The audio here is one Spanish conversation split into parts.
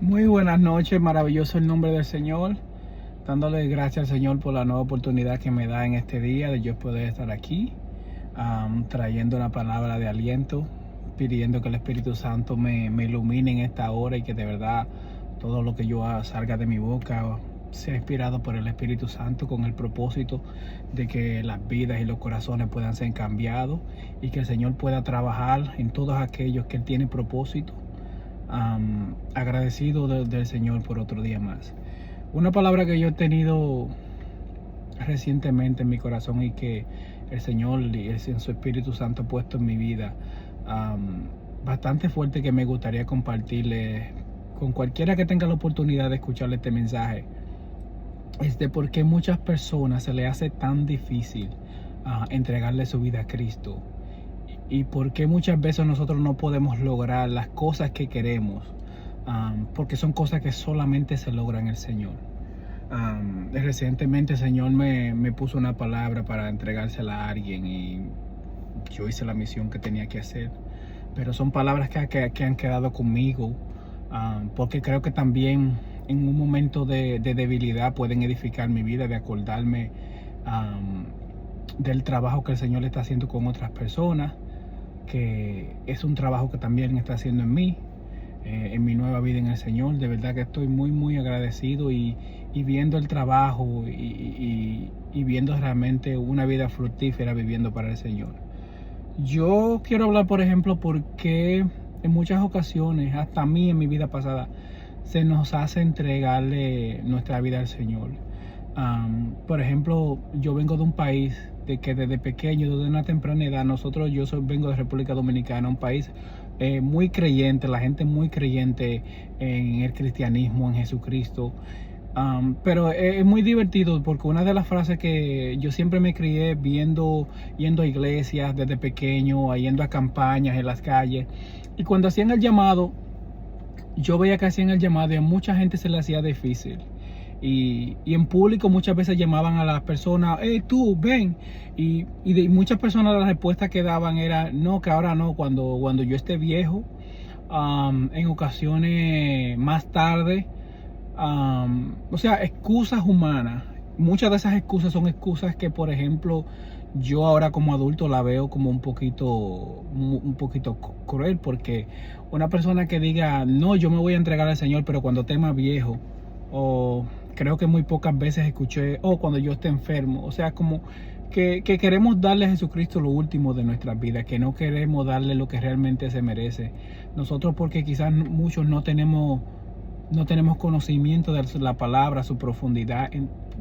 Muy buenas noches, maravilloso el nombre del Señor, dándole gracias al Señor por la nueva oportunidad que me da en este día de yo poder estar aquí, trayendo una palabra de aliento, pidiendo que el Espíritu Santo me ilumine en esta hora y que de verdad todo lo que yo salga de mi boca sea inspirado por el Espíritu Santo con el propósito de que las vidas y los corazones puedan ser cambiados y que el Señor pueda trabajar en todos aquellos que Él tiene propósito. Agradecido del Señor por otro día más. Una palabra que yo he tenido recientemente en mi corazón y que el Señor en su Espíritu Santo ha puesto en mi vida, bastante fuerte, que me gustaría compartirle con cualquiera que tenga la oportunidad de escucharle este mensaje, es de por qué muchas personas se les hace tan difícil entregarle su vida a Cristo. Y por qué muchas veces nosotros no podemos lograr las cosas que queremos, porque son cosas que solamente se logran en el Señor. Recientemente el Señor me puso una palabra para entregársela a alguien y yo hice la misión que tenía que hacer. Pero son palabras que han quedado conmigo, porque creo que también en un momento de debilidad pueden edificar mi vida, de acordarme del trabajo que el Señor está haciendo con otras personas, que es un trabajo que también está haciendo en mí, en mi nueva vida en el Señor. De verdad que estoy muy agradecido y viendo el trabajo y viendo realmente una vida fructífera viviendo para el Señor. Yo quiero hablar, por ejemplo, porque en muchas ocasiones, hasta a mí en mi vida pasada, se nos hace entregarle nuestra vida al Señor. Por ejemplo, yo vengo de un país de que desde pequeño, desde una temprana edad, vengo de República Dominicana, un país muy creyente, la gente muy creyente en el cristianismo, en Jesucristo. Pero es muy divertido porque una de las frases que yo siempre me crié yendo a iglesias desde pequeño, yendo a campañas en las calles, y cuando hacían el llamado, yo veía que hacían el llamado y a mucha gente se le hacía difícil. Y en público muchas veces llamaban a las personas, hey, tú, ven. Y de muchas personas la respuesta que daban era, no, que ahora no, cuando yo esté viejo, en ocasiones más tarde. O sea, excusas humanas. Muchas de esas excusas son excusas que, por ejemplo, yo ahora como adulto la veo como un poquito cruel, porque una persona que diga, no, yo me voy a entregar al Señor, pero cuando esté más viejo, o creo que muy pocas veces escuché, cuando yo esté enfermo. O sea, como que queremos darle a Jesucristo lo último de nuestras vidas, que no queremos darle lo que realmente se merece. Nosotros, porque quizás muchos no tenemos conocimiento de la palabra, su profundidad,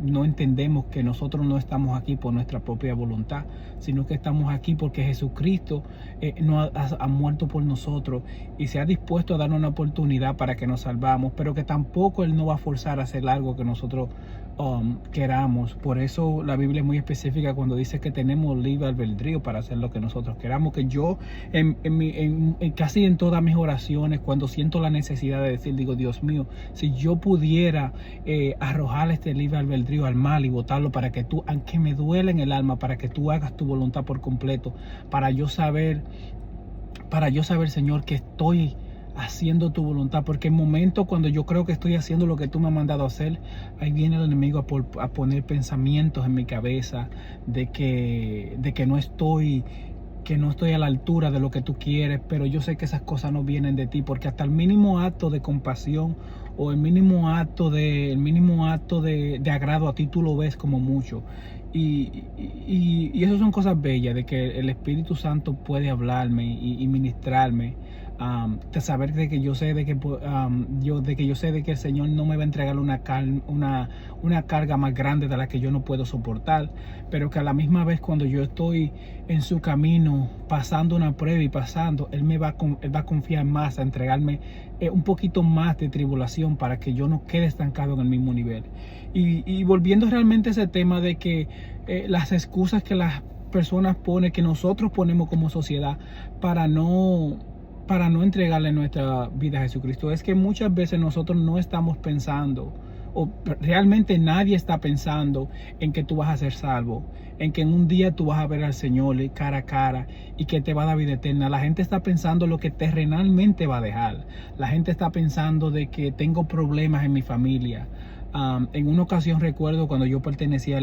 no entendemos que nosotros no estamos aquí por nuestra propia voluntad, sino que estamos aquí porque Jesucristo ha muerto por nosotros y se ha dispuesto a darnos una oportunidad para que nos salvamos, pero que tampoco Él no va a forzar a hacer algo que nosotros queramos. Por eso la Biblia es muy específica cuando dice que tenemos libre albedrío para hacer lo que nosotros queramos. Que yo casi en todas mis oraciones, cuando siento la necesidad de decir, digo, Dios mío, si yo pudiera arrojar este libre albedrío al mal y botarlo para que tú, aunque me duele en el alma, para que tú hagas tu voluntad por completo, para yo saber, Señor, que estoy haciendo tu voluntad, porque en momentos cuando yo creo que estoy haciendo lo que tú me has mandado a hacer, ahí viene el enemigo a poner pensamientos en mi cabeza de que no estoy a la altura de lo que tú quieres. Pero yo sé que esas cosas no vienen de ti, porque hasta el mínimo acto de compasión o el mínimo acto de agrado a ti, tú lo ves como mucho. Y eso son cosas bellas, de que el Espíritu Santo puede hablarme y ministrarme, de saber de que yo sé de que el Señor no me va a entregar una carga más grande de la que yo no puedo soportar, pero que a la misma vez, cuando yo estoy en su camino pasando una prueba Él va a confiar más, a entregarme un poquito más de tribulación para que yo no quede estancado en el mismo nivel. Y volviendo realmente a ese tema de que las excusas que las personas ponen, que nosotros ponemos como sociedad para no entregarle nuestra vida a Jesucristo, es que muchas veces nosotros no estamos pensando realmente nadie está pensando en que tú vas a ser salvo, en que en un día tú vas a ver al Señor cara a cara y que te va a dar vida eterna. La gente está pensando lo que terrenalmente va a dejar. La gente está pensando de que tengo problemas en mi familia. En una ocasión recuerdo cuando yo pertenecía a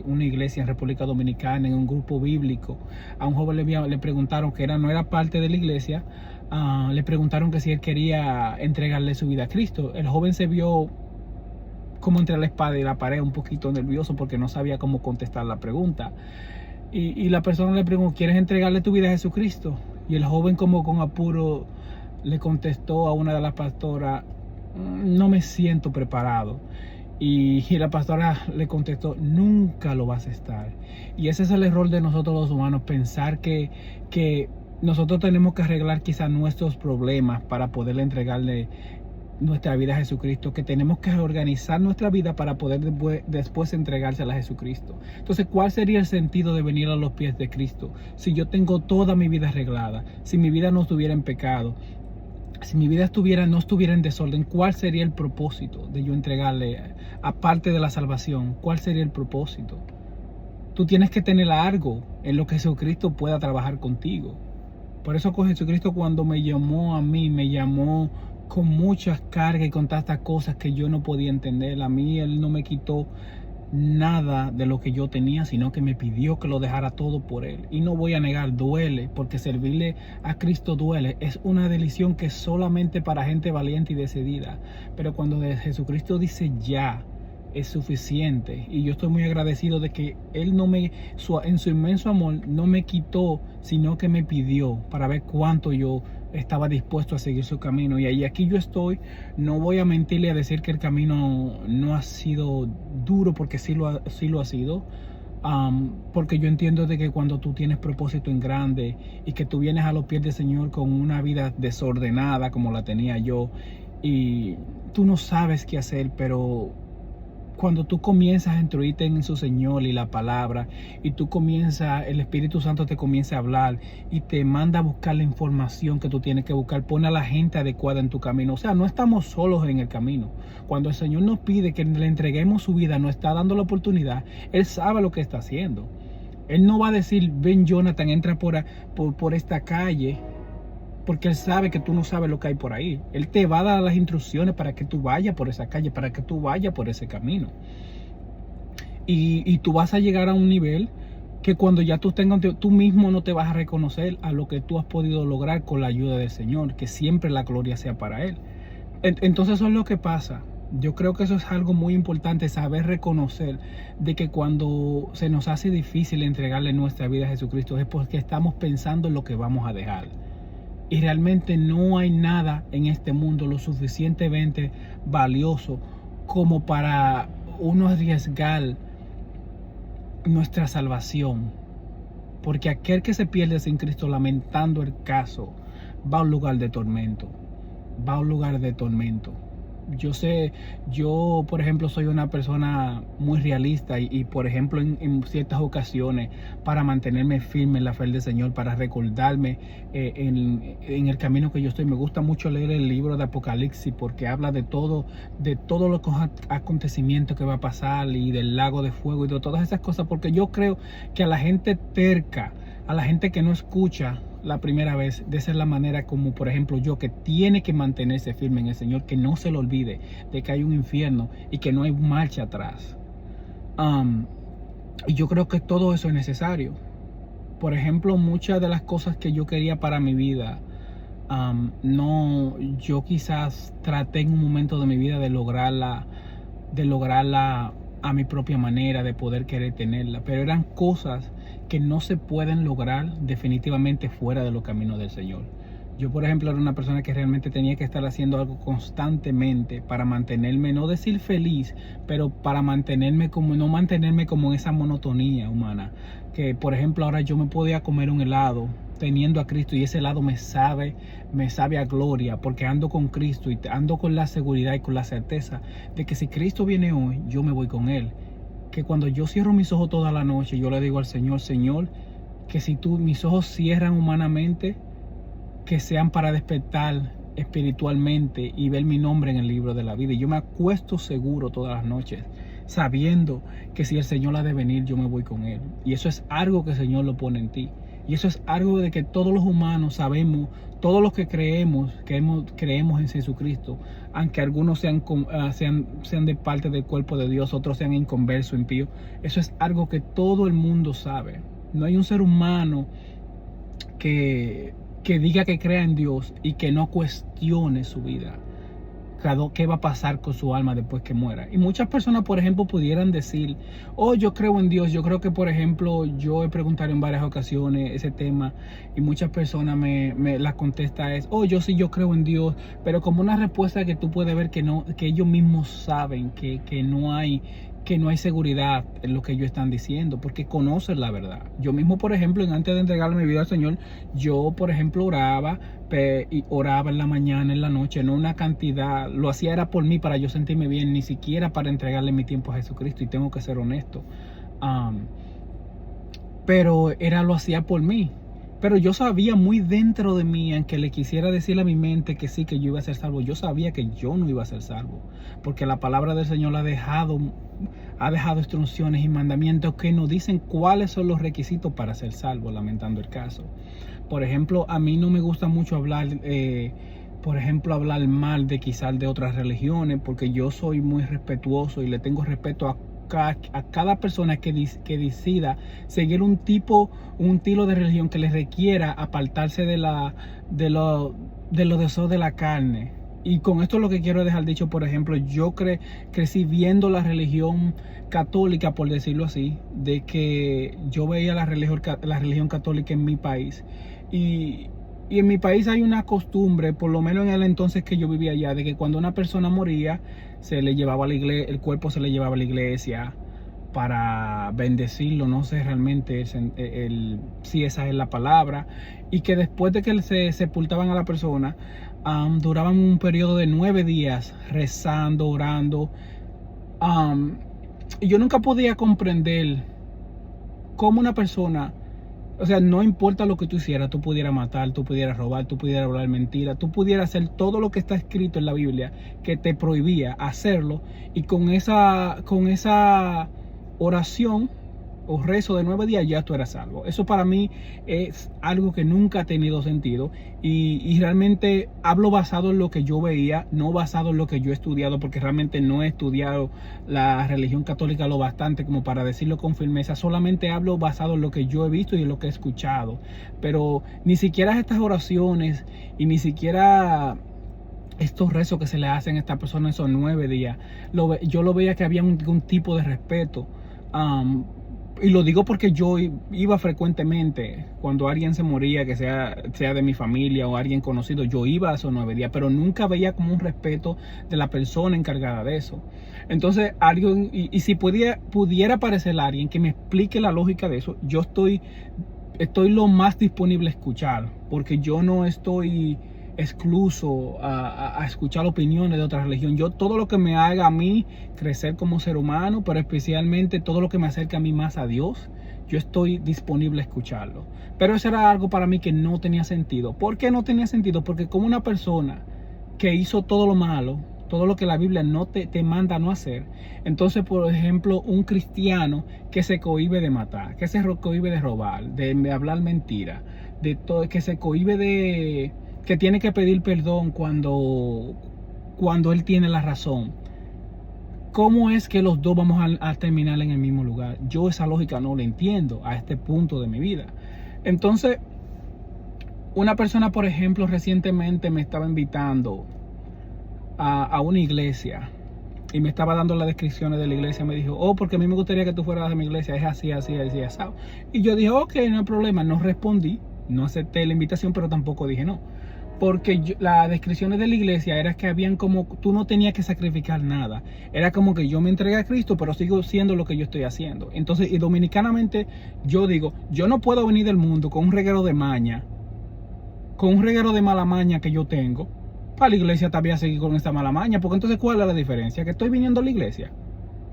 una iglesia en República Dominicana, en un grupo bíblico, a un joven le preguntaron que no era parte de la iglesia. Le preguntaron que si él quería entregarle su vida a Cristo. El joven se vio como entre la espada y la pared, un poquito nervioso porque no sabía cómo contestar la pregunta. Y la persona le preguntó: ¿quieres entregarle tu vida a Jesucristo? Y el joven, como con apuro, le contestó a una de las pastoras: no me siento preparado. Y la pastora le contestó: nunca lo vas a estar. Y ese es el error de nosotros los humanos, pensar que nosotros tenemos que arreglar quizás nuestros problemas para poder entregarle nuestra vida a Jesucristo, que tenemos que organizar nuestra vida para poder después entregársela a Jesucristo. Entonces, ¿cuál sería el sentido de venir a los pies de Cristo si yo tengo toda mi vida arreglada, si mi vida no estuviera en pecado, si mi vida no estuviera en desorden? ¿Cuál sería el propósito de yo entregarle, aparte de la salvación? ¿Cuál sería el propósito? Tú tienes que tener algo en lo que Jesucristo pueda trabajar contigo. Por eso con Jesucristo, cuando me llamó a mí, me llamó con muchas cargas y con tantas cosas que yo no podía entender. A mí Él no me quitó nada de lo que yo tenía, sino que me pidió que lo dejara todo por Él. Y no voy a negar, duele, porque servirle a Cristo duele. Es una decisión que es solamente para gente valiente y decidida. Pero cuando Jesucristo dice ya, es suficiente. Y yo estoy muy agradecido de que Él en su inmenso amor, no me quitó, sino que me pidió, para ver cuánto yo estaba dispuesto a seguir su camino. Y aquí yo estoy. No voy a mentirle a decir que el camino no ha sido duro, porque sí lo ha sido. Porque yo entiendo de que cuando tú tienes propósito en grande y que tú vienes a los pies del Señor con una vida desordenada como la tenía yo, y tú no sabes qué hacer, pero cuando tú comienzas a instruirte en su Señor y la palabra, y el Espíritu Santo te comienza a hablar y te manda a buscar la información que tú tienes que buscar, pone a la gente adecuada en tu camino. O sea, no estamos solos en el camino. Cuando el Señor nos pide que le entreguemos su vida, nos está dando la oportunidad. Él sabe lo que está haciendo. Él no va a decir: ven, Jonathan, entra por esta calle, porque Él sabe que tú no sabes lo que hay por ahí. Él te va a dar las instrucciones para que tú vayas por esa calle, para que tú vayas por ese camino. Y tú vas a llegar a un nivel que cuando ya tú mismo no te vas a reconocer a lo que tú has podido lograr con la ayuda del Señor, que siempre la gloria sea para Él. Entonces eso es lo que pasa. Yo creo que eso es algo muy importante, saber reconocer de que cuando se nos hace difícil entregarle nuestra vida a Jesucristo, es porque estamos pensando en lo que vamos a dejar. Y realmente no hay nada en este mundo lo suficientemente valioso como para uno arriesgar nuestra salvación. Porque aquel que se pierde sin Cristo, lamentando el caso, va a un lugar de tormento. Va a un lugar de tormento. Yo por ejemplo soy una persona muy realista y por ejemplo en ciertas ocasiones, para mantenerme firme en la fe del Señor, para recordarme en el camino que yo estoy, me gusta mucho leer el libro de Apocalipsis, porque habla de todos los acontecimientos que va a pasar, y del lago de fuego y de todas esas cosas, porque yo creo que a la gente terca, a la gente que no escucha la primera vez, de ser la manera como por ejemplo yo, que tiene que mantenerse firme en el Señor, que no se le olvide de que hay un infierno y que no hay marcha atrás. Y yo creo que todo eso es necesario. Por ejemplo, muchas de las cosas que yo quería para mi vida, yo quizás traté en un momento de mi vida de lograrla a mi propia manera, de poder querer tenerla, pero eran cosas que no se pueden lograr definitivamente fuera de los caminos del Señor. Yo, por ejemplo, era una persona que realmente tenía que estar haciendo algo constantemente para mantenerme, no decir feliz, pero para no mantenerme como en esa monotonía humana. Que, por ejemplo, ahora yo me podía comer un helado teniendo a Cristo, y ese helado me sabe a gloria, porque ando con Cristo y ando con la seguridad y con la certeza de que si Cristo viene hoy, yo me voy con Él. Que cuando yo cierro mis ojos toda la noche, yo le digo al Señor: Señor, que si mis ojos cierran humanamente, que sean para despertar espiritualmente y ver mi nombre en el libro de la vida. Y yo me acuesto seguro todas las noches, sabiendo que si el Señor ha de venir, yo me voy con Él. Y eso es algo que el Señor lo pone en ti. Y eso es algo de que todos los humanos sabemos, todos los que creemos en Jesucristo, aunque algunos sean de parte del cuerpo de Dios, otros sean inconversos, impíos. Eso es algo que todo el mundo sabe. No hay un ser humano que diga que crea en Dios y que no cuestione su vida. ¿Qué va a pasar con su alma después que muera? Y muchas personas, por ejemplo, pudieran decir, oh, yo creo en Dios. Yo creo que, por ejemplo, yo he preguntado en varias ocasiones ese tema y muchas personas la contesta es, oh, yo creo en Dios, pero como una respuesta que tú puedes ver que no, que ellos mismos saben que no hay seguridad en lo que ellos están diciendo, porque conocen la verdad. Yo mismo, por ejemplo, antes de entregarle mi vida al Señor, yo, por ejemplo, oraba en la mañana, en la noche, no una cantidad, lo hacía era por mí, para yo sentirme bien, ni siquiera para entregarle mi tiempo a Jesucristo, y tengo que ser honesto. Pero lo hacía por mí. Pero yo sabía muy dentro de mí, aunque le quisiera decir a mi mente que sí, que yo iba a ser salvo, yo sabía que yo no iba a ser salvo, porque la palabra del Señor ha dejado instrucciones y mandamientos que nos dicen cuáles son los requisitos para ser salvo, lamentando el caso. Por ejemplo, a mí no me gusta mucho hablar mal de quizás de otras religiones, porque yo soy muy respetuoso y le tengo respeto a cada persona que decida seguir un estilo de religión que les requiera apartarse de los deseos de la carne. Y con esto lo que quiero dejar dicho, por ejemplo, yo crecí viendo la religión católica, por decirlo así, de que yo veía la religión católica en mi país. Y en mi país hay una costumbre, por lo menos en el entonces que yo vivía allá, de que cuando una persona moría, se le llevaba a la iglesia, el cuerpo se le llevaba a la iglesia para bendecirlo. No sé realmente si esa es la palabra. Y que después de que se sepultaban a la persona, duraban un periodo de 9 días rezando, orando. Y yo nunca podía comprender cómo una persona, o sea, no importa lo que tú hicieras, tú pudieras matar, tú pudieras robar, tú pudieras hablar mentira, tú pudieras hacer todo lo que está escrito en la Biblia que te prohibía hacerlo, y con esa oración o rezo de 9 días ya tú eras salvo. Eso para mí es algo que nunca ha tenido sentido, y realmente hablo basado en lo que yo veía, no basado en lo que yo he estudiado, porque realmente no he estudiado la religión católica lo bastante como para decirlo con firmeza. Solamente hablo basado en lo que yo he visto y en lo que he escuchado, pero ni siquiera estas oraciones y ni siquiera estos rezos que se le hacen a esta persona esos 9 días, yo lo veía que había un tipo de respeto. Y lo digo porque yo iba frecuentemente, cuando alguien se moría, que sea de mi familia o alguien conocido, yo iba a esos 9 días, pero nunca veía como un respeto de la persona encargada de eso. Entonces, alguien, y si pudiera aparecer alguien que me explique la lógica de eso, yo estoy lo más disponible a escuchar, porque yo no estoy excluso a escuchar opiniones de otra religión. Yo, todo lo que me haga a mí crecer como ser humano, pero especialmente todo lo que me acerca a mí más a Dios, yo estoy disponible a escucharlo. Pero eso era algo para mí que no tenía sentido. ¿Por qué no tenía sentido? Porque como una persona que hizo todo lo malo, todo lo que la Biblia no te manda no hacer, entonces, por ejemplo, un cristiano que se cohíbe de matar, que se cohíbe de robar, de hablar mentira, de todo, que se cohíbe que tiene que pedir perdón cuando él tiene la razón. ¿Cómo es que los dos vamos a terminar en el mismo lugar? Yo esa lógica no la entiendo a este punto de mi vida. Entonces, una persona, por ejemplo, recientemente me estaba invitando a una iglesia y me estaba dando las descripciones de la iglesia. Me dijo, oh, porque a mí me gustaría que tú fueras a mi iglesia, es así, así, así, así. Y yo dije, ok, no hay problema. No respondí, no acepté la invitación, pero tampoco dije no. Porque las descripciones de la iglesia era que habían como, tú no tenías que sacrificar nada. Era como que yo me entregué a Cristo, pero sigo siendo lo que yo estoy haciendo. Entonces, y dominicanamente, yo digo, yo no puedo venir del mundo con un reguero de maña, con un reguero de mala maña que yo tengo, para la iglesia todavía seguir con esta mala maña. Porque entonces, ¿cuál es la diferencia? Que estoy viniendo a la iglesia.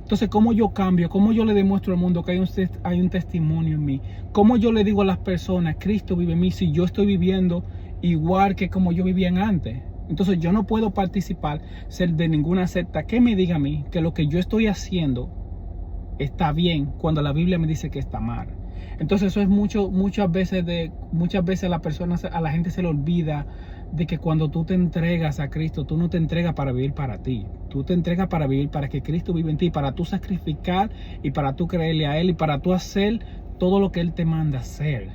Entonces, ¿cómo yo cambio? ¿Cómo yo le demuestro al mundo que hay un testimonio en mí? ¿Cómo yo le digo a las personas, Cristo vive en mí, si yo estoy viviendo igual que como yo vivía antes? Entonces yo no puedo participar, ser de ninguna secta que me diga a mí que lo que yo estoy haciendo está bien cuando la Biblia me dice que está mal. Entonces eso es muchas veces a la gente se le olvida de que cuando tú te entregas a Cristo, tú no te entregas para vivir para ti. Tú te entregas para vivir para que Cristo vive en ti, para tú sacrificar y para tú creerle a Él y para tú hacer todo lo que Él te manda hacer.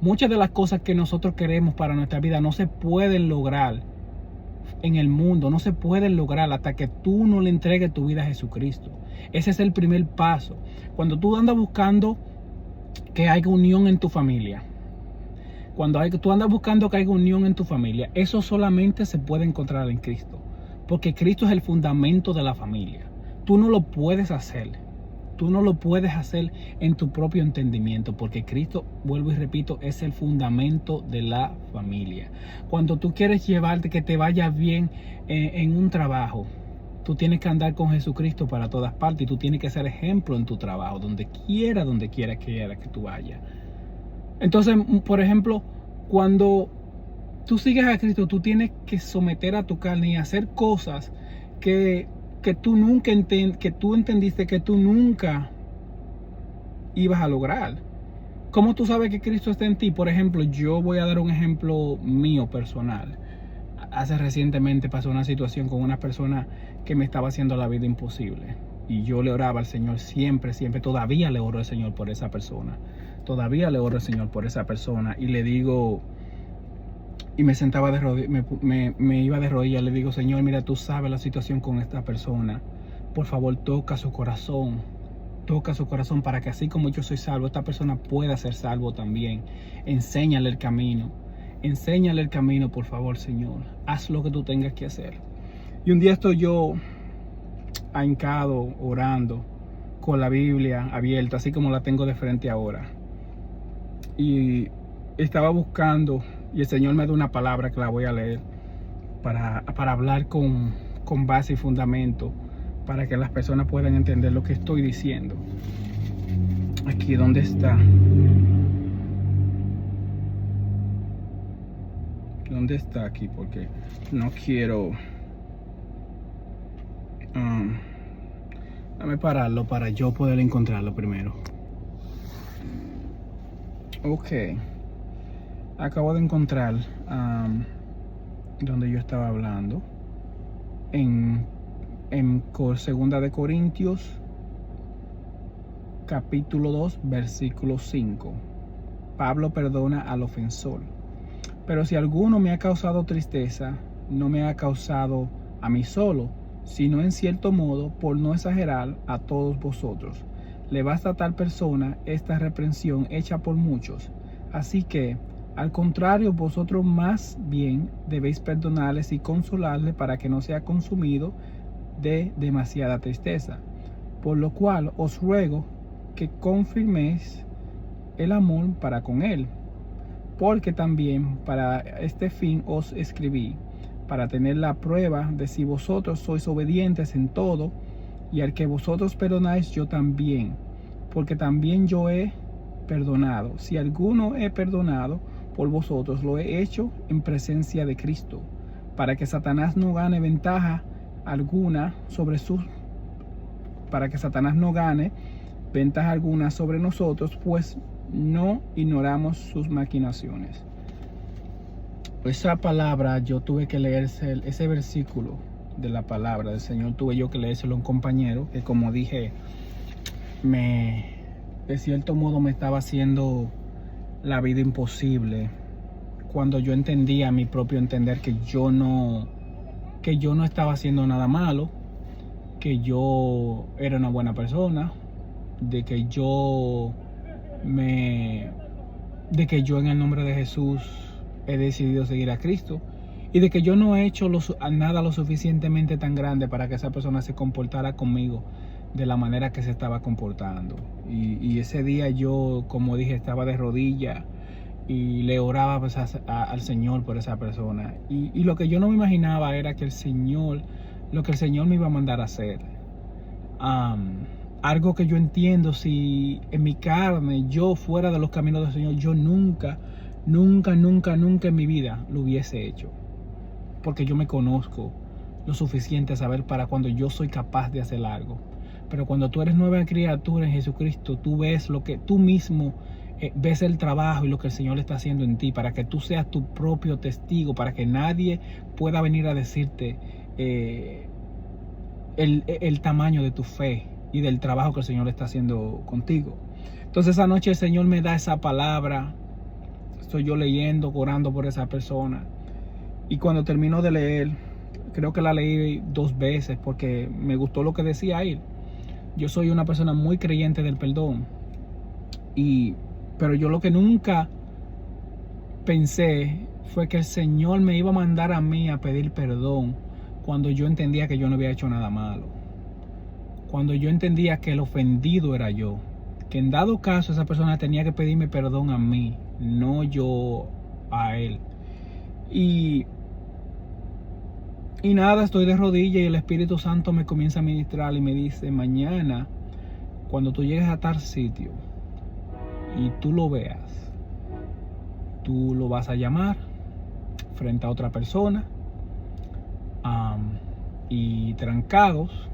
Muchas de las cosas que nosotros queremos para nuestra vida no se pueden lograr en el mundo, no se pueden lograr hasta que tú no le entregues tu vida a Jesucristo. Ese es el primer paso. Cuando tú andas buscando que haya unión en tu familia, tú andas buscando que haya unión en tu familia, eso solamente se puede encontrar en Cristo, porque Cristo es el fundamento de la familia. Tú no lo puedes hacer. Tú no lo puedes hacer en tu propio entendimiento, porque Cristo, vuelvo y repito, es el fundamento de la familia. Cuando tú quieres llevarte que te vaya bien en un trabajo, tú tienes que andar con Jesucristo para todas partes y tú tienes que ser ejemplo en tu trabajo, donde quiera que tú vayas. Entonces, por ejemplo, cuando tú sigues a Cristo, tú tienes que someter a tu carne y hacer cosas que tú entendiste que tú nunca ibas a lograr. ¿Cómo tú sabes que Cristo está en ti? Por ejemplo, yo voy a dar un ejemplo mío personal. Hace recientemente pasó una situación con una persona que me estaba haciendo la vida imposible. Y yo le oraba al Señor siempre, todavía le oro al Señor por esa persona. Todavía le oro al Señor por esa persona. Y le digo, y me sentaba de rodillas, me iba de rodillas, le digo, Señor, mira, tú sabes la situación con esta persona. Por favor, toca su corazón para que así como yo soy salvo, esta persona pueda ser salvo también. Enséñale el camino, por favor, Señor. Haz lo que tú tengas que hacer. Y un día estoy yo ahincado, orando, con la Biblia abierta, así como la tengo de frente ahora. Y estaba buscando, y el Señor me da una palabra que la voy a leer para hablar con base y fundamento, para que las personas puedan entender lo que estoy diciendo. Aquí, ¿dónde está? ¿Dónde está aquí? Porque no quiero... dame pararlo para yo poder encontrarlo primero. Ok. Acabo de encontrar donde yo estaba hablando. En Segunda de Corintios, capítulo 2, versículo 5. Pablo perdona al ofensor. Pero si alguno me ha causado tristeza, no me ha causado a mí solo, sino en cierto modo, por no exagerar, a todos vosotros. Le basta a tal persona esta reprensión hecha por muchos. Así que, al contrario, vosotros más bien debéis perdonarles y consolarles para que no sea consumido de demasiada tristeza. Por lo cual os ruego que confirméis el amor para con él. Porque también para este fin os escribí, para tener la prueba de si vosotros sois obedientes en todo, y al que vosotros perdonáis yo también, porque también yo he perdonado. Si alguno he perdonado por vosotros, lo he hecho en presencia de Cristo, para que Satanás no gane ventaja alguna sobre nosotros, pues no ignoramos sus maquinaciones. Esa palabra yo tuve que leerse, ese versículo de la palabra del Señor, tuve yo que leérselo a un compañero que, como dije, de cierto modo me estaba haciendo la vida imposible, cuando yo entendía a mi propio entender que yo no estaba haciendo nada malo, que yo era una buena persona, de que yo en el nombre de Jesús he decidido seguir a Cristo, y de que yo no he hecho nada lo suficientemente tan grande para que esa persona se comportara conmigo de la manera que se estaba comportando. Y ese día yo, como dije, estaba de rodillas y le oraba pues, al Señor por esa persona. Y lo que yo no me imaginaba era que lo que el Señor me iba a mandar a hacer. Algo que yo entiendo, si en mi carne yo fuera de los caminos del Señor, yo nunca en mi vida lo hubiese hecho. porque yo me conozco lo suficiente a saber para cuando yo soy capaz de hacer algo. Pero cuando tú eres nueva criatura en Jesucristo, tú ves lo que tú mismo ves, el trabajo y lo que el Señor está haciendo en ti, para que tú seas tu propio testigo, para que nadie pueda venir a decirte el tamaño de tu fe y del trabajo que el Señor está haciendo contigo. Entonces esa noche el Señor me da esa palabra. Estoy yo leyendo, orando por esa persona. Y cuando termino de leer, creo que la leí 2 veces porque me gustó lo que decía él. Yo soy una persona muy creyente del perdón. Pero yo lo que nunca pensé fue que el Señor me iba a mandar a mí a pedir perdón cuando yo entendía que yo no había hecho nada malo. Cuando yo entendía que el ofendido era yo. Que en dado caso esa persona tenía que pedirme perdón a mí, no yo a él. Y nada, estoy de rodillas y el Espíritu Santo me comienza a ministrar y me dice: mañana, cuando tú llegues a tal sitio y tú lo veas, tú lo vas a llamar frente a otra persona y trancados.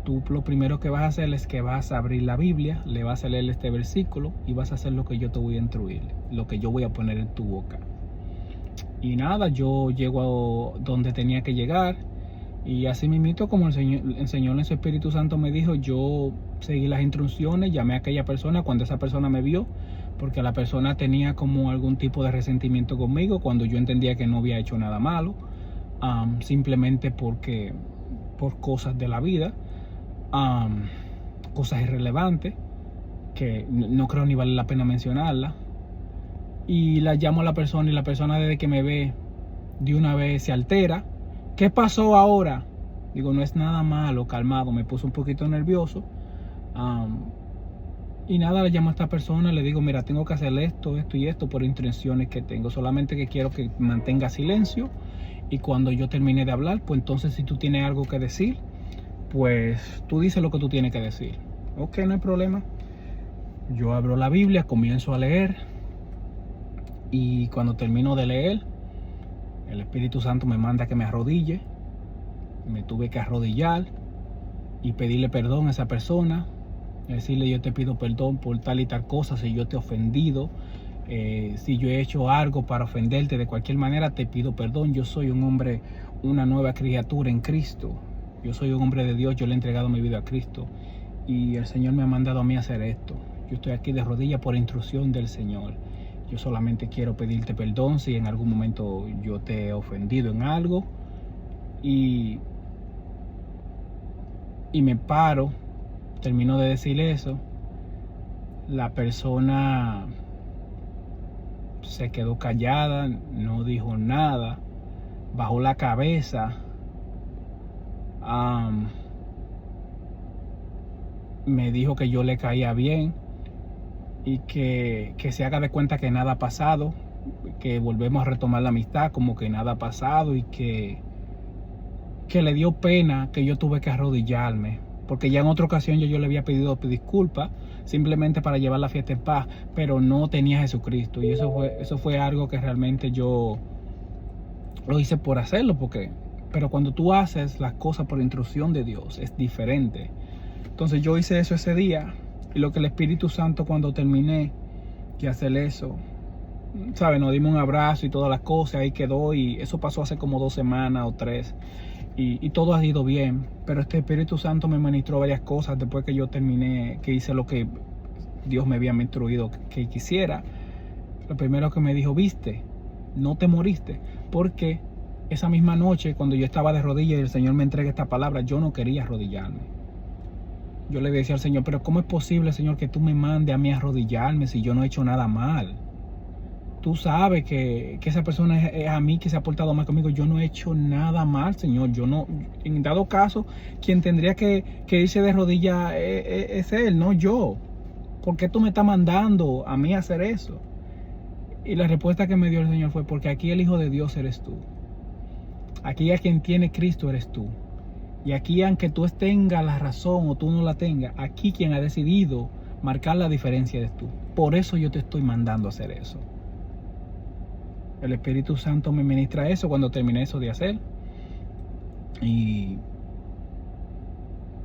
Tú lo primero que vas a hacer es que vas a abrir la Biblia, le vas a leer este versículo y vas a hacer lo que yo te voy a instruir, lo que yo voy a poner en tu boca. Y nada, yo llego a donde tenía que llegar y así mismito, como el Señor en su Espíritu Santo me dijo, yo seguí las instrucciones, llamé a aquella persona cuando esa persona me vio, porque la persona tenía como algún tipo de resentimiento conmigo cuando yo entendía que no había hecho nada malo, simplemente por cosas de la vida. Cosas irrelevantes que no creo ni vale la pena mencionarlas, y la llamo a la persona y la persona, desde que me ve, de una vez se altera. ¿Qué pasó ahora? Digo, no es nada malo, calmado. Me puse un poquito nervioso y nada, le llamo a esta persona, le digo: mira, tengo que hacer esto y esto por intenciones que tengo, solamente que quiero que mantenga silencio, y cuando yo termine de hablar, pues entonces si tú tienes algo que decir, pues tú dices lo que tú tienes que decir. Ok, no hay problema. Yo abro la Biblia, comienzo a leer, y cuando termino de leer, el Espíritu Santo me manda que me arrodille. Me tuve que arrodillar y pedirle perdón a esa persona, decirle: yo te pido perdón por tal y tal cosa, si yo te he ofendido, si yo he hecho algo para ofenderte de cualquier manera, te pido perdón. Yo soy un hombre, una nueva criatura en Cristo. Yo soy un hombre de Dios, yo le he entregado mi vida a Cristo y el Señor me ha mandado a mí a hacer esto. Yo estoy aquí de rodillas por instrucción del Señor. Yo solamente quiero pedirte perdón si en algún momento yo te he ofendido en algo. Y me paro, termino de decir eso. La persona se quedó callada, no dijo nada, bajó la cabeza. Me dijo que yo le caía bien y que se haga de cuenta que nada ha pasado, que volvemos a retomar la amistad como que nada ha pasado, y que le dio pena que yo tuve que arrodillarme, porque ya en otra ocasión yo le había pedido disculpas simplemente para llevar la fiesta en paz, pero no tenía a Jesucristo, y eso fue algo que realmente yo lo hice por hacerlo, pero cuando tú haces las cosas por instrucción de Dios es diferente. Entonces yo hice eso ese día, y lo que el Espíritu Santo, cuando terminé de hacer eso, ¿sabes? Nos dimos un abrazo y todas las cosas, ahí quedó, y eso pasó hace como 2 semanas o 3, y todo ha ido bien. Pero este Espíritu Santo me ministró varias cosas después que yo terminé, que hice lo que Dios me había instruido que quisiera. Lo primero que me dijo: viste, no te moriste, porque esa misma noche, cuando yo estaba de rodillas y el Señor me entrega esta palabra, yo no quería arrodillarme. Yo le decía al Señor: pero ¿cómo es posible, Señor, que tú me mandes a mí a arrodillarme si yo no he hecho nada mal? Tú sabes que esa persona es a mí que se ha portado mal conmigo. Yo no he hecho nada mal, Señor. Yo no, en dado caso, quien tendría que irse de rodillas es Él, no yo. ¿Por qué tú me estás mandando a mí a hacer eso? Y la respuesta que me dio el Señor fue: porque aquí el Hijo de Dios eres tú. Aquí a quien tiene Cristo eres tú. Y aquí, aunque tú tengas la razón o tú no la tengas, aquí quien ha decidido marcar la diferencia eres tú. Por eso yo te estoy mandando a hacer eso. El Espíritu Santo me ministra eso cuando terminé eso de hacer. Y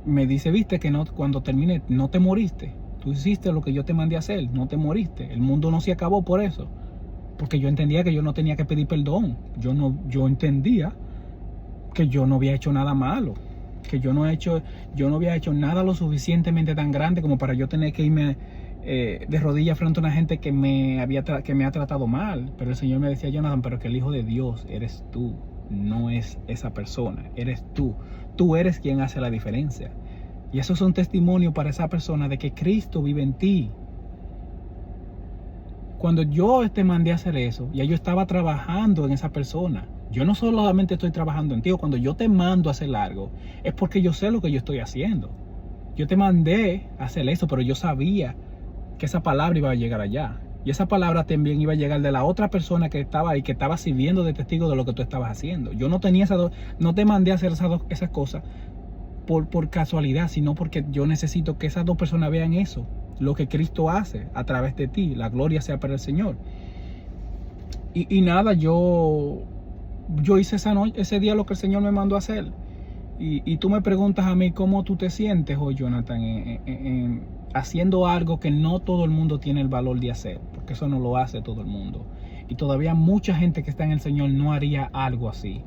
me dice, viste que no, cuando terminé, no te moriste. Tú hiciste lo que yo te mandé a hacer, no te moriste. El mundo no se acabó por eso. Porque yo entendía que yo no tenía que pedir perdón. Yo entendía que yo no había hecho nada malo. Que yo no había hecho nada lo suficientemente tan grande como para yo tener que irme de rodillas frente a una gente que me ha tratado mal. Pero el Señor me decía, Jonathan, pero que el Hijo de Dios eres tú, no es esa persona, eres tú. Tú eres quien hace la diferencia. Y eso es un testimonio para esa persona de que Cristo vive en ti. Cuando yo te mandé a hacer eso, ya yo estaba trabajando en esa persona. Yo no solamente estoy trabajando en ti, o cuando yo te mando a hacer algo, es porque yo sé lo que yo estoy haciendo. Yo te mandé a hacer eso, pero yo sabía que esa palabra iba a llegar allá. Y esa palabra también iba a llegar de la otra persona que estaba ahí, que estaba sirviendo de testigo de lo que tú estabas haciendo. Yo no tenía no te mandé a hacer esas cosas por casualidad, sino porque yo necesito que esas dos personas vean eso, lo que Cristo hace a través de ti. La gloria sea para el Señor. Y nada, yo hice ese día lo que el Señor me mandó a hacer. Y tú me preguntas a mí cómo tú te sientes hoy, Jonathan, haciendo algo que no todo el mundo tiene el valor de hacer, porque eso no lo hace todo el mundo. Y todavía mucha gente que está en el Señor no haría algo así.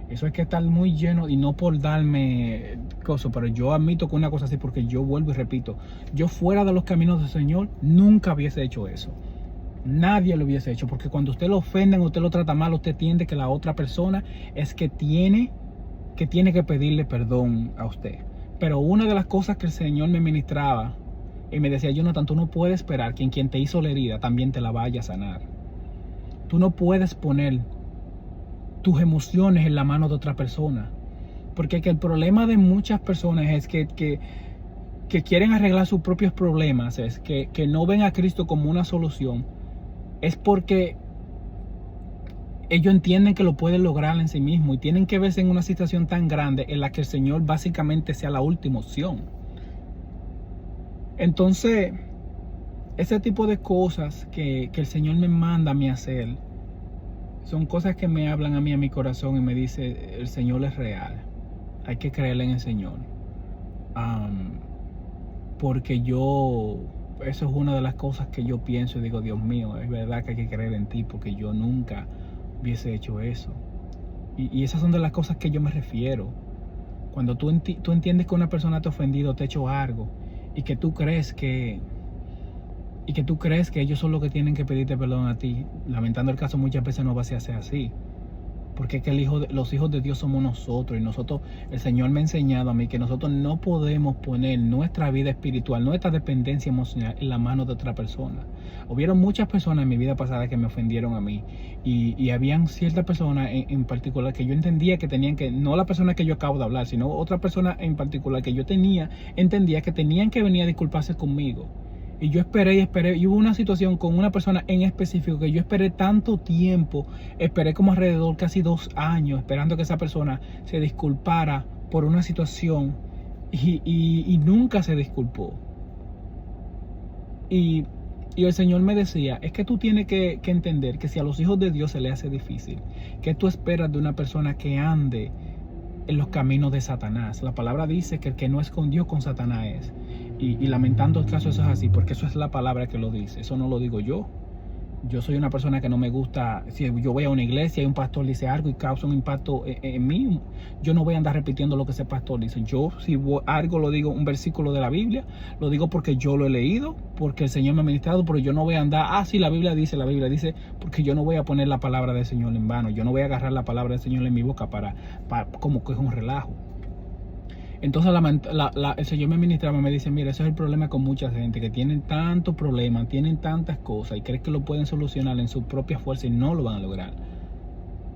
Eso es que estar muy lleno, y no por darme cosas, pero yo admito que una cosa así, porque yo vuelvo y repito, yo fuera de los caminos del Señor nunca hubiese hecho eso. Nadie lo hubiese hecho, porque cuando usted lo ofenden, usted lo trata mal, usted entiende que la otra persona es que tiene que pedirle perdón a usted. Pero una de las cosas que el Señor me ministraba y me decía, Jonathan, tú no puedes esperar que quien te hizo la herida también te la vaya a sanar. Tú no puedes poner tus emociones en la mano de otra persona, porque el problema de muchas personas es que quieren arreglar sus propios problemas, es que no ven a Cristo como una solución, es porque ellos entienden que lo pueden lograr en sí mismos y tienen que verse en una situación tan grande en la que el Señor básicamente sea la última opción. Entonces, ese tipo de cosas que el Señor me manda a mí hacer son cosas que me hablan a mí, a mi corazón, y me dice, el Señor es real, hay que creerle en el Señor. Porque eso es una de las cosas que yo pienso y digo, Dios mío, es verdad que hay que creer en ti, porque yo nunca hubiese hecho eso. Y esas son de las cosas que yo me refiero. Cuando tú entiendes que una persona te ha ofendido, te ha hecho algo, y que tú crees que ellos son los que tienen que pedirte perdón a ti, lamentando el caso, muchas veces no va a ser así. Porque es que los hijos de Dios somos nosotros, y el Señor me ha enseñado a mí que nosotros no podemos poner nuestra vida espiritual, nuestra dependencia emocional en la mano de otra persona. Hubieron muchas personas en mi vida pasada que me ofendieron a mí, y habían ciertas personas en particular que yo entendía que tenían que, no la persona que yo acabo de hablar, sino otra persona en particular que yo entendía que tenían que venir a disculparse conmigo. Y yo esperé, y hubo una situación con una persona en específico que yo esperé tanto tiempo, esperé como alrededor casi 2 años, esperando que esa persona se disculpara por una situación, y nunca se disculpó. Y el Señor me decía, es que tú tienes que entender que si a los hijos de Dios se les hace difícil, ¿qué tú esperas de una persona que ande en los caminos de Satanás? La palabra dice que el que no es con Dios, con Satanás es. Y lamentando el caso, eso es así, porque eso es la palabra que lo dice, eso no lo digo yo. Yo soy una persona que no me gusta, si yo voy a una iglesia y un pastor dice algo y causa un impacto en mí, yo no voy a andar repitiendo lo que ese pastor dice. Yo, si algo lo digo, un versículo de la Biblia, lo digo porque yo lo he leído, porque el Señor me ha ministrado, pero yo no voy a andar, sí, la Biblia dice, porque yo no voy a poner la palabra del Señor en vano. Yo no voy a agarrar la palabra del Señor en mi boca para como que es un relajo. Entonces el Señor me ministraba, me dice, mira, ese es el problema con mucha gente, que tienen tantos problemas, tienen tantas cosas, y creen que lo pueden solucionar en su propia fuerza y no lo van a lograr.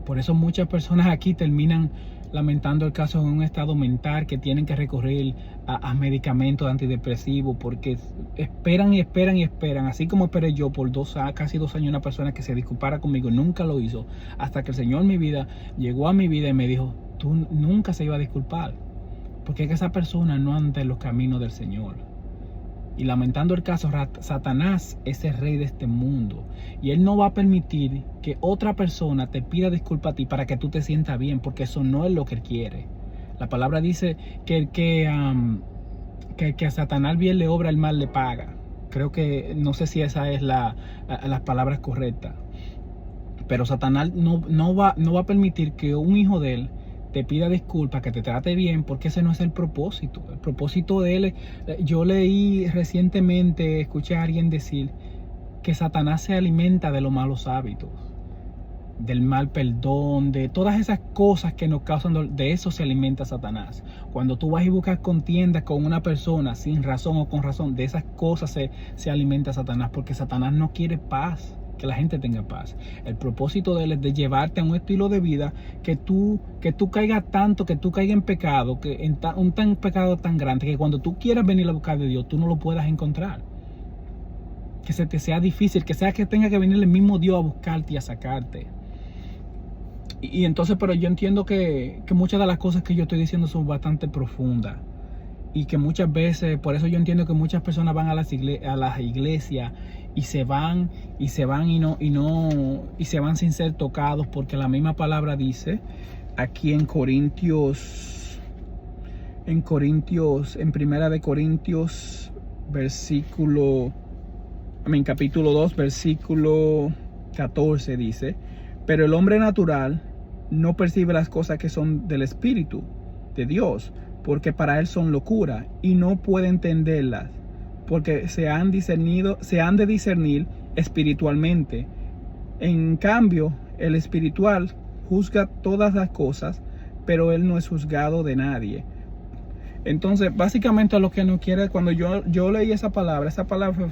Por eso muchas personas aquí terminan lamentando el caso en un estado mental, que tienen que recurrir a medicamentos antidepresivos, porque esperan y esperan y esperan, así como esperé yo por casi 2 años una persona que se disculpara conmigo. Nunca lo hizo, hasta que el Señor en mi vida llegó a mi vida y me dijo, tú nunca se iba a disculpar, porque es que esa persona no anda en los caminos del Señor. Y lamentando el caso, Satanás es el rey de este mundo. Y él no va a permitir que otra persona te pida disculpas a ti para que tú te sientas bien, porque eso no es lo que él quiere. La palabra dice que a Satanás bien le obra, el mal le paga. Creo que, no sé si esa es las palabras correctas. Pero Satanás no va a permitir que un hijo de él te pida disculpas, que te trate bien, porque ese no es el propósito. El propósito de él, yo leí recientemente, escuché a alguien decir que Satanás se alimenta de los malos hábitos, del mal perdón, de todas esas cosas que nos causan dolor. De eso se alimenta Satanás. Cuando tú vas y buscas contiendas con una persona sin razón o con razón, de esas cosas se alimenta Satanás, porque Satanás no quiere paz, que la gente tenga paz. El propósito de él es de llevarte a un estilo de vida que tú caigas tanto, que tú caigas en pecado, que en un pecado tan grande, que cuando tú quieras venir a buscar de Dios, tú no lo puedas encontrar. Que se te sea difícil, que tenga que venir el mismo Dios a buscarte y a sacarte. Y entonces, pero yo entiendo que muchas de las cosas que yo estoy diciendo son bastante profundas. Y que muchas veces, por eso yo entiendo que muchas personas van a las iglesias y se van y se van sin ser tocados, porque la misma palabra dice aquí en Primera de Corintios, capítulo 2, versículo 14 dice: pero el hombre natural no percibe las cosas que son del Espíritu de Dios, porque para él son locura, y no puede entenderlas, porque se han de discernir espiritualmente. En cambio, el espiritual juzga todas las cosas, pero él no es juzgado de nadie. Entonces, básicamente lo que no quiere, cuando yo leí esa palabra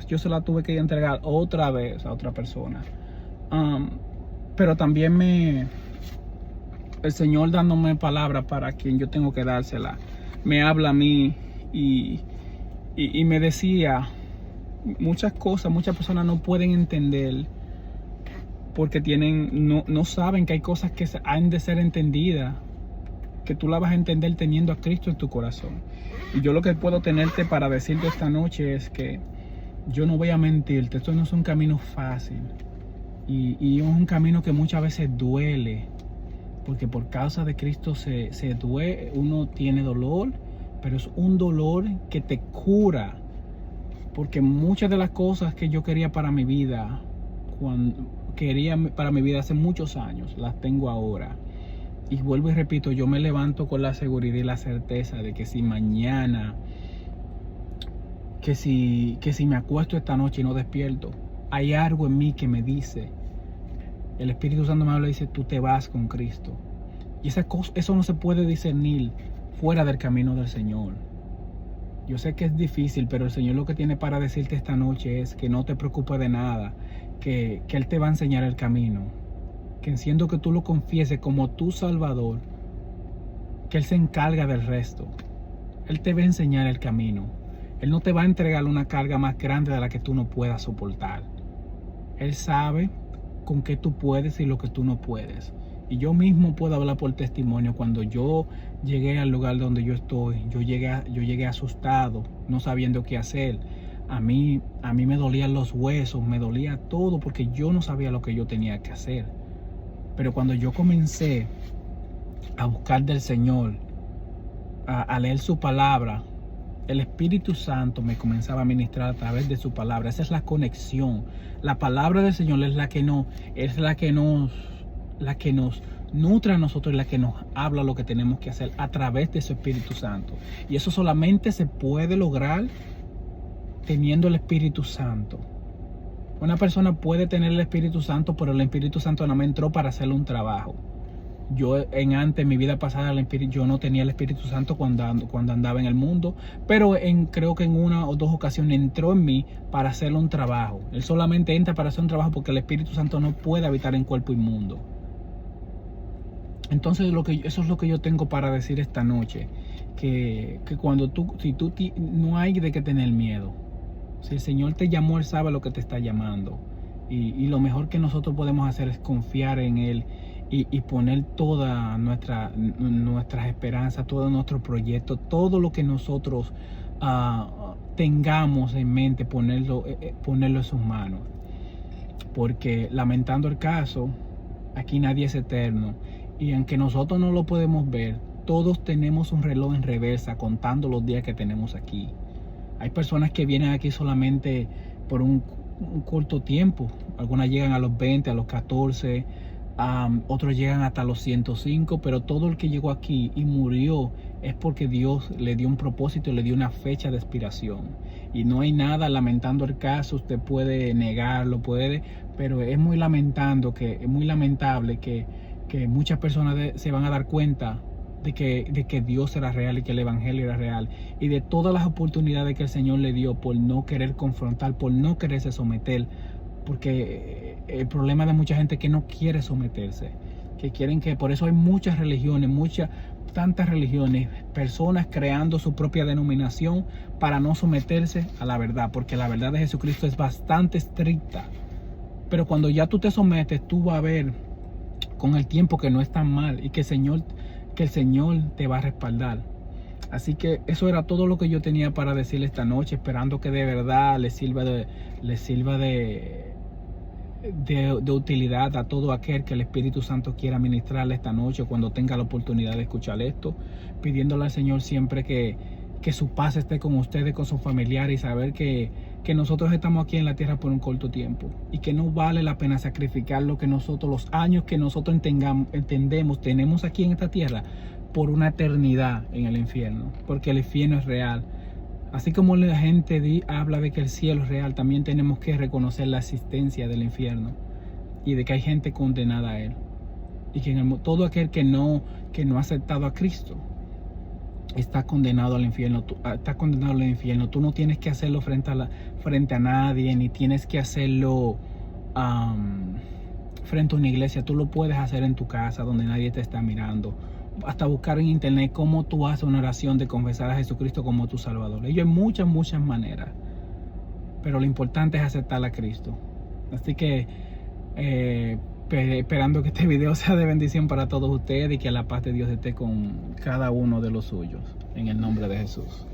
yo se la tuve que entregar otra vez a otra persona. Pero también el Señor, dándome palabra para quien yo tengo que dársela, me habla a mí y me decía muchas cosas. Muchas personas no pueden entender porque no saben que hay cosas que han de ser entendidas, que tú la vas a entender teniendo a Cristo en tu corazón. Y yo lo que puedo tenerte para decirte esta noche es que yo no voy a mentirte. Esto no es un camino fácil. Y es un camino que muchas veces duele, porque por causa de Cristo se duele, uno tiene dolor, pero es un dolor que te cura, porque muchas de las cosas que yo quería para mi vida, hace muchos años, las tengo ahora. Y vuelvo y repito, yo me levanto con la seguridad y la certeza de que si mañana, que si me acuesto esta noche y no despierto, hay algo en mí que me dice, el Espíritu Santo me habla y dice: tú te vas con Cristo. Y eso no se puede discernir fuera del camino del Señor. Yo sé que es difícil, pero el Señor lo que tiene para decirte esta noche es que no te preocupes de nada, que Él te va a enseñar el camino, que siendo que tú lo confieses como tu Salvador, que Él se encarga del resto. Él te va a enseñar el camino. Él no te va a entregar una carga más grande de la que tú no puedas soportar. Él sabe con qué tú puedes y lo que tú no puedes. Y yo mismo puedo hablar por testimonio. Cuando yo llegué al lugar donde yo estoy, yo llegué asustado, no sabiendo qué hacer. A mí me dolían los huesos, me dolía todo, porque yo no sabía lo que yo tenía que hacer. Pero cuando yo comencé a buscar del Señor, a leer su palabra, el Espíritu Santo me comenzaba a ministrar a través de su palabra. Esa es la conexión. La palabra del Señor es la que nos nutre a nosotros, es la que nos habla lo que tenemos que hacer a través de su Espíritu Santo. Y eso solamente se puede lograr teniendo el Espíritu Santo. Una persona puede tener el Espíritu Santo, pero el Espíritu Santo no me entró para hacerle un trabajo. Yo en mi vida pasada, yo no tenía el Espíritu Santo cuando andaba en el mundo, pero creo que en una o dos ocasiones entró en mí para hacerle un trabajo. Él solamente entra para hacer un trabajo porque el Espíritu Santo no puede habitar en cuerpo inmundo. Entonces eso es lo que yo tengo para decir esta noche, que cuando no hay de qué tener miedo. Si el Señor te llamó, Él sabe lo que te está llamando. Y lo mejor que nosotros podemos hacer es confiar en Él y poner todas nuestras esperanzas, todo nuestro proyecto, todo lo que nosotros tengamos en mente ponerlo en sus manos. Porque lamentando el caso, aquí nadie es eterno. Y aunque nosotros no lo podemos ver, todos tenemos un reloj en reversa contando los días que tenemos aquí. Hay personas que vienen aquí solamente por un corto tiempo. Algunas llegan a los 20, a los 14, otros llegan hasta los 105, pero todo el que llegó aquí y murió es porque Dios le dio un propósito, le dio una fecha de expiración. Y no hay nada lamentando el caso, usted puede negarlo, pero es muy lamentable que muchas personas se van a dar cuenta de que Dios era real y que el evangelio era real, y de todas las oportunidades que el Señor le dio por no querer confrontar, por no quererse someter, porque el problema de mucha gente es que no quiere someterse, que quieren por eso hay muchas religiones, tantas religiones, personas creando su propia denominación para no someterse a la verdad, porque la verdad de Jesucristo es bastante estricta. Pero cuando ya tú te sometes, tú vas a ver con el tiempo que no es tan mal y que el Señor te va a respaldar. Así que eso era todo lo que yo tenía para decirle esta noche, esperando que de verdad les sirva de utilidad a todo aquel que el Espíritu Santo quiera ministrarle esta noche, cuando tenga la oportunidad de escuchar esto, pidiéndole al Señor siempre que su paz esté con ustedes, con sus familiares, y saber que nosotros estamos aquí en la tierra por un corto tiempo y que no vale la pena sacrificar los años que nosotros tenemos aquí en esta tierra por una eternidad en el infierno, porque el infierno es real. Así como la gente habla de que el cielo es real, también tenemos que reconocer la existencia del infierno y de que hay gente condenada a él, y que todo aquel que no ha aceptado a Cristo está condenado al infierno. Tú no tienes que hacerlo frente a nadie, ni tienes que hacerlo frente a una iglesia. Tú lo puedes hacer en tu casa, donde nadie te está mirando. Hasta buscar en internet cómo tú haces una oración de confesar a Jesucristo como tu Salvador. Hay muchas maneras, pero lo importante es aceptar a Cristo. Así que esperando que este video sea de bendición para todos ustedes y que la paz de Dios esté con cada uno de los suyos, en el nombre de Jesús.